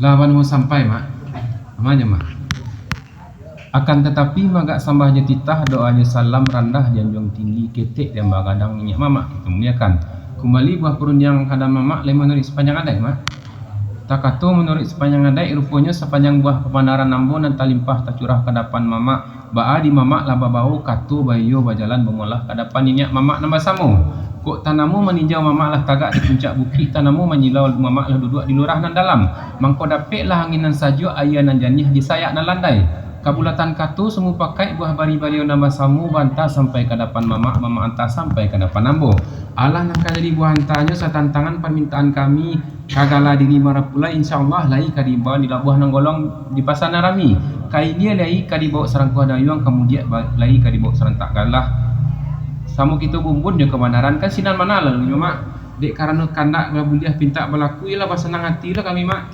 Lawan mau sampai mak, namanya mak. Akan tetapi magak sambahnya titah doanya salam randah dianjung tinggi ketek dan bagadang minyak mamak kita muliakan. Kembali buah perun yang kadang mamak le menurut sepanjang adai mak. Tak kata menurut sepanjang adai rupanya sepanjang buah pemandaran nambo dan talimpah tak curah kadapan mamak. Baa di mamak laba bau katu bayo bajalan bemolah kadapan minyak mamak nambah samu. Kok tanamu meninjau mamak lah tagak di puncak bukit, tanamu menyilau mamak lah duduk di lurah nan dalam. Mangko dapik lah anginan sajo ayah nan janih disayak nan landai. Kabulatan katu semu pakai buah bari-bari nambah samu bantah sampai kadapan mamak, mamak antah sampai kadapan nambo. Allah nak jadi buah antahnya satantangan permintaan kami kagala diri marapula insyaallah lai kadibawa di labuh nang golong di pasar narami. Kai dia lai kadibawa sarang kuah dayuang kemudian lai kadibawa sarang tak galah. Samu kita bumbun dia kebenaran kan sinan mana lalu mak. Dek karena kandak buliah pinta berlaku ialah senang hati lah kami mak.